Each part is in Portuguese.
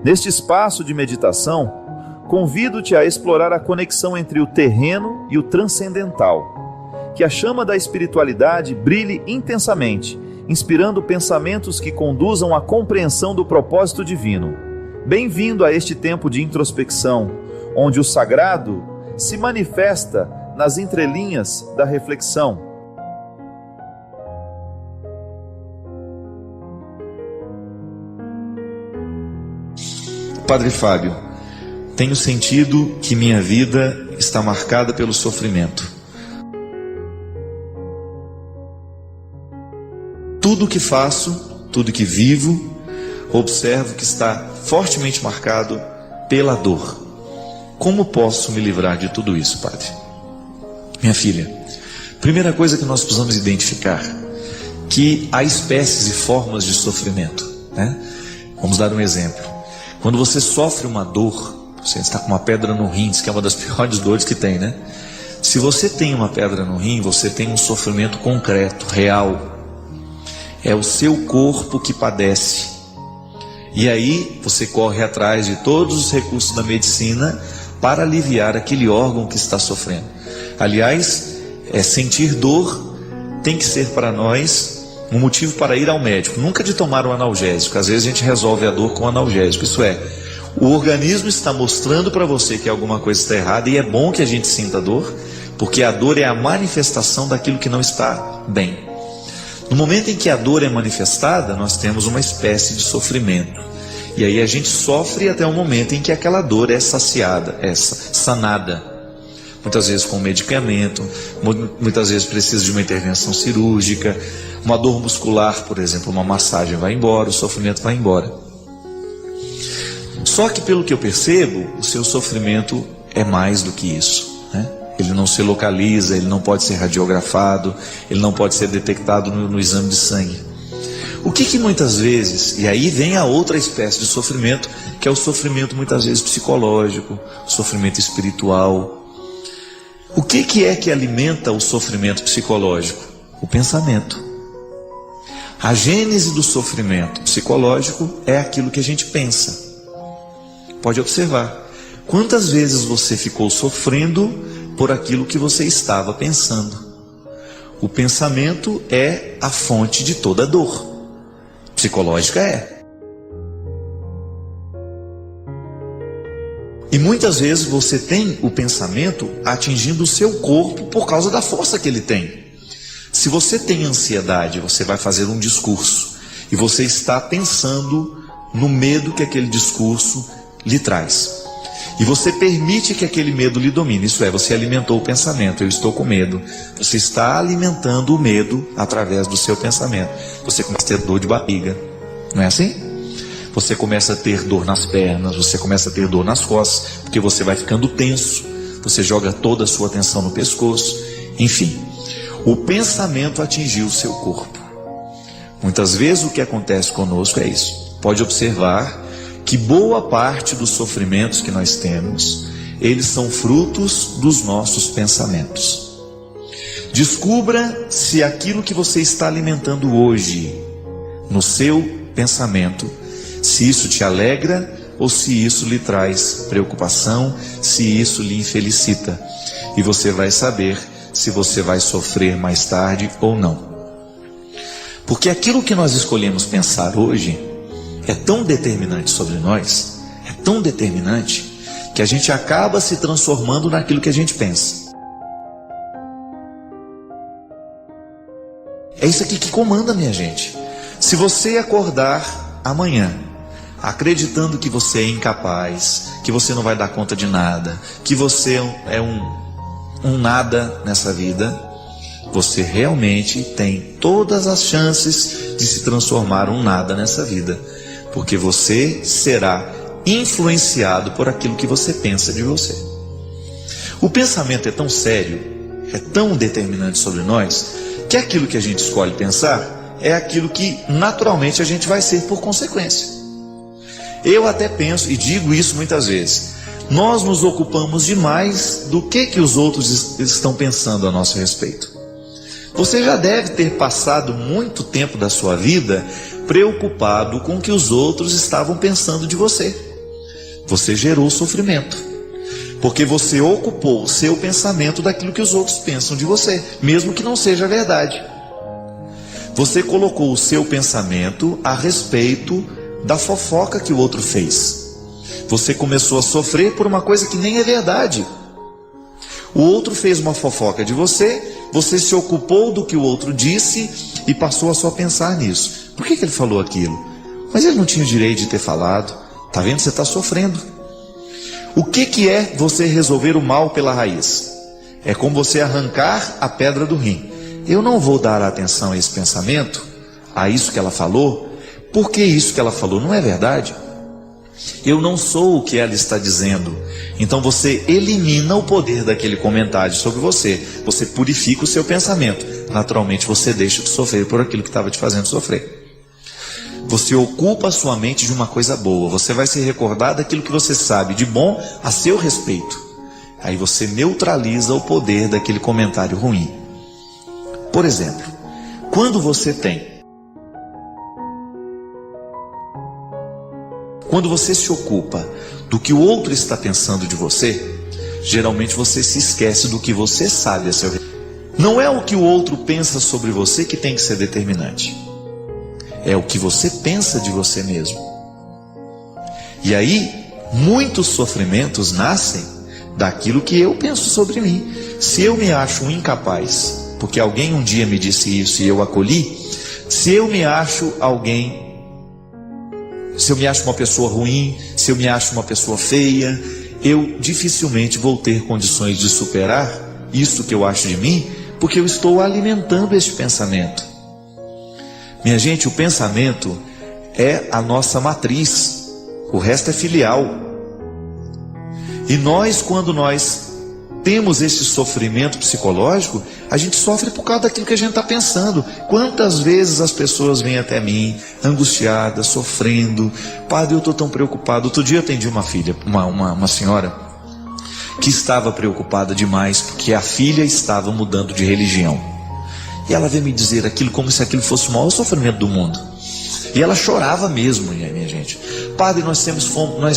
Neste espaço de meditação, convido-te a explorar a conexão entre o terreno e o transcendental. Que a chama da espiritualidade brilhe intensamente, inspirando pensamentos que conduzam à compreensão do propósito divino. Bem-vindo a este tempo de introspecção, onde o sagrado se manifesta nas entrelinhas da reflexão. Padre Fábio, tenho sentido que minha vida está marcada pelo sofrimento. Tudo que faço, tudo que vivo, observo que está fortemente marcado pela dor. Como posso me livrar de tudo isso, Padre? Minha filha, primeira coisa que nós precisamos identificar, que há espécies e formas de sofrimento, né? Vamos dar um exemplo. Quando você sofre uma dor, você está com uma pedra no rim, que é uma das piores dores que tem, né? Se você tem uma pedra no rim, você tem um sofrimento concreto, real. É o seu corpo que padece. E aí você corre atrás de todos os recursos da medicina para aliviar aquele órgão que está sofrendo. Aliás, sentir dor tem que ser para nós um motivo para ir ao médico, nunca de tomar um analgésico. Às vezes a gente resolve a dor com analgésico. Isso é, o organismo está mostrando para você que alguma coisa está errada, e é bom que a gente sinta dor, porque a dor é a manifestação daquilo que não está bem. No momento em que a dor é manifestada, nós temos uma espécie de sofrimento, e aí a gente sofre até o momento em que aquela dor é saciada, é sanada. Muitas vezes com medicamento, muitas vezes precisa de uma intervenção cirúrgica. Uma dor muscular, por exemplo, uma massagem vai embora, o sofrimento vai embora. Só que, pelo que eu percebo, o seu sofrimento é mais do que isso, né? Ele não se localiza, ele não pode ser radiografado, ele não pode ser detectado no exame de sangue. O que muitas vezes, e aí vem a outra espécie de sofrimento, que é o sofrimento muitas vezes psicológico, o sofrimento espiritual. O que é que alimenta o sofrimento psicológico? O pensamento. A gênese do sofrimento psicológico é aquilo que a gente pensa. Pode observar. Quantas vezes você ficou sofrendo por aquilo que você estava pensando? O pensamento é a fonte de toda dor. Psicológica é. E muitas vezes você tem o pensamento atingindo o seu corpo por causa da força que ele tem. Se você tem ansiedade, você vai fazer um discurso e você está pensando no medo que aquele discurso lhe traz. E você permite que aquele medo lhe domine. Isso é, você alimentou o pensamento. Eu estou com medo. Você está alimentando o medo através do seu pensamento. Você começa a ter dor de barriga. Não é assim? Você começa a ter dor nas pernas, você começa a ter dor nas costas, porque você vai ficando tenso. Você joga toda a sua atenção no pescoço. Enfim, o pensamento atingiu o seu corpo. Muitas vezes o que acontece conosco é isso. Pode observar que boa parte dos sofrimentos que nós temos, eles são frutos dos nossos pensamentos. Descubra se aquilo que você está alimentando hoje, no seu pensamento, se isso te alegra ou se isso lhe traz preocupação, se isso lhe infelicita. E você vai saber se você vai sofrer mais tarde ou não. Porque aquilo que nós escolhemos pensar hoje é tão determinante sobre nós, é tão determinante, que a gente acaba se transformando naquilo que a gente pensa. É isso aqui que comanda, minha gente. Se você acordar amanhã acreditando que você é incapaz, que você não vai dar conta de nada, que você é um nada nessa vida, você realmente tem todas as chances de se transformar um nada nessa vida, porque você será influenciado por aquilo que você pensa de você. O pensamento é tão sério, é tão determinante sobre nós, que aquilo que a gente escolhe pensar é aquilo que naturalmente a gente vai ser por consequência. Eu até penso e digo isso muitas vezes: nós nos ocupamos demais do que os outros estão pensando a nosso respeito. Você já deve ter passado muito tempo da sua vida preocupado com o que os outros estavam pensando de você. Você gerou sofrimento, porque você ocupou o seu pensamento daquilo que os outros pensam de você, mesmo que não seja verdade. Você colocou o seu pensamento a respeito da fofoca que o outro fez. Você começou a sofrer por uma coisa que nem é verdade. O outro fez uma fofoca de você, você se ocupou do que o outro disse e passou a só pensar nisso. Por que ele falou aquilo? Mas ele não tinha o direito de ter falado. Está vendo? Você está sofrendo. O que é você resolver o mal pela raiz? É como você arrancar a pedra do rim. Eu não vou dar atenção a esse pensamento, a isso que ela falou, porque isso que ela falou não é verdade. Eu não sou o que ela está dizendo. Então você elimina o poder daquele comentário sobre você. Você purifica o seu pensamento. Naturalmente você deixa de sofrer por aquilo que estava te fazendo sofrer. Você ocupa a sua mente de uma coisa boa. Você vai se recordar daquilo que você sabe de bom a seu respeito. Aí você neutraliza o poder daquele comentário ruim. Por exemplo, quando você se ocupa do que o outro está pensando de você, geralmente você se esquece do que você sabe a seu respeito. Não é o que o outro pensa sobre você que tem que ser determinante. É o que você pensa de você mesmo. E aí, muitos sofrimentos nascem daquilo que eu penso sobre mim. Se eu me acho um incapaz, porque alguém um dia me disse isso e eu acolhi, se eu me acho uma pessoa ruim, se eu me acho uma pessoa feia, eu dificilmente vou ter condições de superar isso que eu acho de mim, porque eu estou alimentando este pensamento. Minha gente, o pensamento é a nossa matriz, o resto é filial. E nós, quando nós temos esse sofrimento psicológico, a gente sofre por causa daquilo que a gente está pensando. Quantas vezes as pessoas vêm até mim, angustiadas, sofrendo, padre, eu estou tão preocupado. Outro dia eu atendi uma senhora, que estava preocupada demais, porque a filha estava mudando de religião. E ela veio me dizer aquilo como se aquilo fosse o maior sofrimento do mundo. E ela chorava mesmo, minha gente. Padre, nós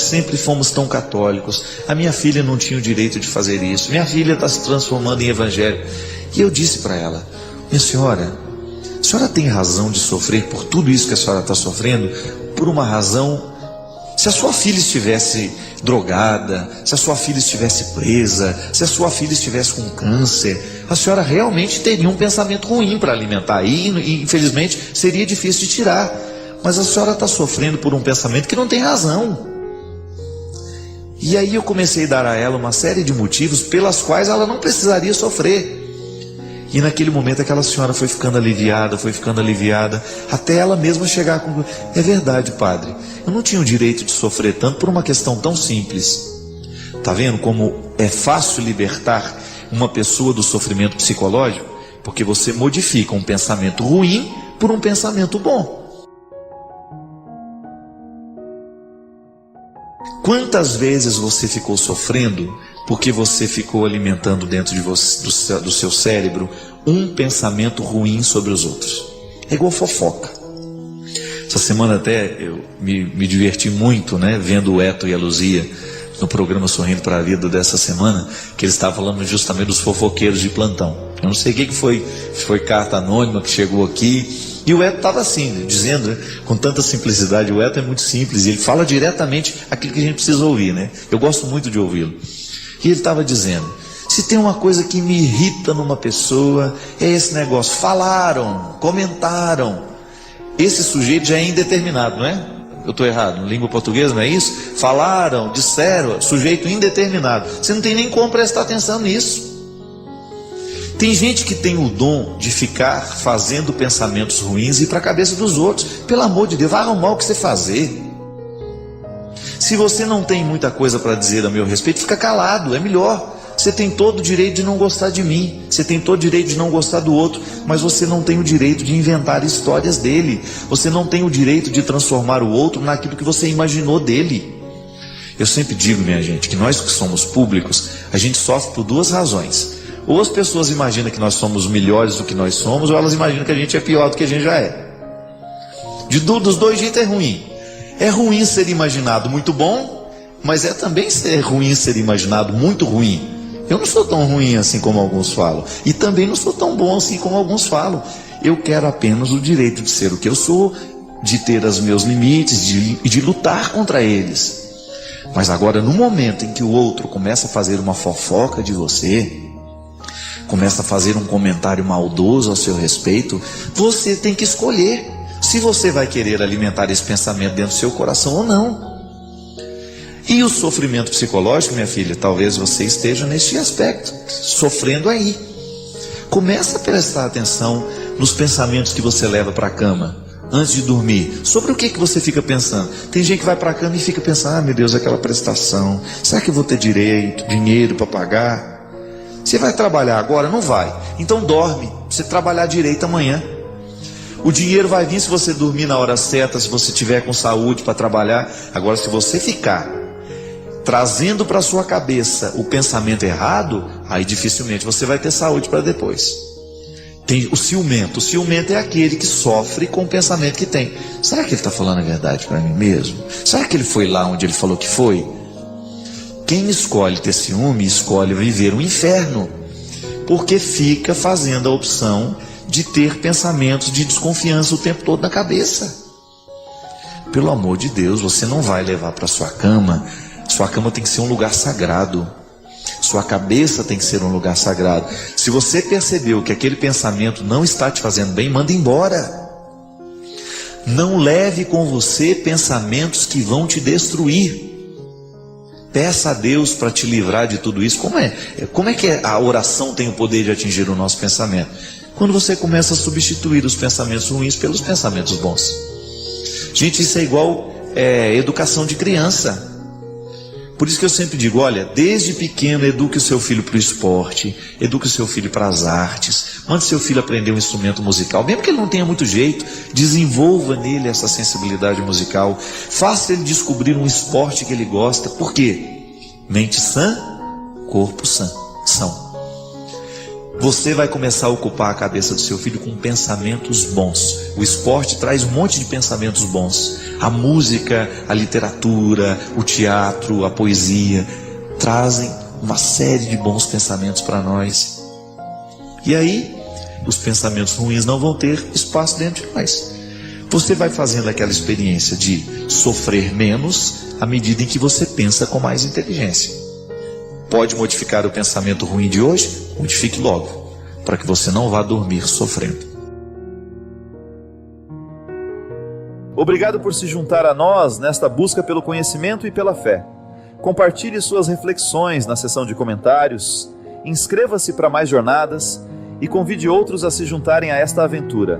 sempre fomos tão católicos. A minha filha não tinha o direito de fazer isso. Minha filha está se transformando em evangélico. E eu disse para ela: minha senhora, a senhora tem razão de sofrer por tudo isso que a senhora está sofrendo, por uma razão. Se a sua filha estivesse drogada, se a sua filha estivesse presa, se a sua filha estivesse com câncer, a senhora realmente teria um pensamento ruim para alimentar. E infelizmente seria difícil de tirar. Mas a senhora está sofrendo por um pensamento que não tem razão. E aí eu comecei a dar a ela uma série de motivos pelas quais ela não precisaria sofrer. E naquele momento aquela senhora foi ficando aliviada, até ela mesma chegar à conclusão: é verdade, padre, eu não tinha o direito de sofrer tanto por uma questão tão simples. Está vendo como é fácil libertar uma pessoa do sofrimento psicológico? Porque você modifica um pensamento ruim por um pensamento bom. Quantas vezes você ficou sofrendo porque você ficou alimentando dentro de você, do seu cérebro, um pensamento ruim sobre os outros? É igual fofoca. Essa semana até eu me diverti muito, vendo o Eto e a Luzia no programa Sorrindo para a Vida dessa semana, que eles estavam falando justamente dos fofoqueiros de plantão. Eu não sei o que foi carta anônima que chegou aqui. E o Eto estava assim, dizendo, com tanta simplicidade. O Eto é muito simples, ele fala diretamente aquilo que a gente precisa ouvir, Eu gosto muito de ouvi-lo. E ele estava dizendo: se tem uma coisa que me irrita numa pessoa, é esse negócio. Falaram, comentaram. Esse sujeito já é indeterminado, não é? Eu estou errado, língua portuguesa não é isso? Falaram, disseram, sujeito indeterminado. Você não tem nem como prestar atenção nisso. Tem gente que tem o dom de ficar fazendo pensamentos ruins e ir para a cabeça dos outros. Pelo amor de Deus, vai arrumar o que você fazer. Se você não tem muita coisa para dizer a meu respeito, fica calado, é melhor. Você tem todo o direito de não gostar de mim, você tem todo o direito de não gostar do outro, mas você não tem o direito de inventar histórias dele. Você não tem o direito de transformar o outro naquilo que você imaginou dele. Eu sempre digo, minha gente, que nós que somos públicos, a gente sofre por duas razões. Ou as pessoas imaginam que nós somos melhores do que nós somos, ou elas imaginam que a gente é pior do que a gente já é. Dos dois jeitos é ruim. É ruim ser imaginado muito bom, mas é também ruim ser imaginado, muito ruim. Eu não sou tão ruim assim como alguns falam, e também não sou tão bom assim como alguns falam. Eu quero apenas o direito de ser o que eu sou, de ter os meus limites e de lutar contra eles. Mas agora, no momento em que o outro começa a fazer uma fofoca de você, começa a fazer um comentário maldoso a seu respeito, você tem que escolher se você vai querer alimentar esse pensamento dentro do seu coração ou não. E o sofrimento psicológico, minha filha, talvez você esteja neste aspecto, sofrendo aí. Começa a prestar atenção nos pensamentos que você leva para a cama, antes de dormir. Sobre o que você fica pensando? Tem gente que vai para a cama e fica pensando, meu Deus, aquela prestação, será que eu vou ter dinheiro para pagar? Você vai trabalhar agora? Não vai. Então dorme, pra você trabalhar direito amanhã. O dinheiro vai vir se você dormir na hora certa, se você tiver com saúde para trabalhar. Agora, se você ficar trazendo para sua cabeça o pensamento errado, aí dificilmente você vai ter saúde para depois. Tem o ciumento. O ciumento é aquele que sofre com o pensamento que tem. Será que ele está falando a verdade para mim mesmo? Será que ele foi lá onde ele falou que foi? Quem escolhe ter ciúme, escolhe viver um inferno, porque fica fazendo a opção de ter pensamentos de desconfiança o tempo todo na cabeça. Pelo amor de Deus, você não vai levar para sua cama. Sua cama tem que ser um lugar sagrado. Sua cabeça tem que ser um lugar sagrado. Se você percebeu que aquele pensamento não está te fazendo bem, manda embora. Não leve com você pensamentos que vão te destruir. Peça a Deus para te livrar de tudo isso. Como é que a oração tem o poder de atingir o nosso pensamento? Quando você começa a substituir os pensamentos ruins pelos pensamentos bons. Gente, isso é igual educação de criança. Por isso que eu sempre digo, olha, desde pequeno eduque o seu filho para o esporte, eduque o seu filho para as artes, mande seu filho aprender um instrumento musical, mesmo que ele não tenha muito jeito, desenvolva nele essa sensibilidade musical, faça ele descobrir um esporte que ele gosta. Por quê? Mente sã, corpo são. Você vai começar a ocupar a cabeça do seu filho com pensamentos bons. O esporte traz um monte de pensamentos bons. A música, a literatura, o teatro, a poesia trazem uma série de bons pensamentos para nós. E aí, os pensamentos ruins não vão ter espaço dentro de nós. Você vai fazendo aquela experiência de sofrer menos à medida em que você pensa com mais inteligência. Pode modificar o pensamento ruim de hoje? Modifique logo, para que você não vá dormir sofrendo. Obrigado por se juntar a nós nesta busca pelo conhecimento e pela fé. Compartilhe suas reflexões na seção de comentários, inscreva-se para mais jornadas e convide outros a se juntarem a esta aventura.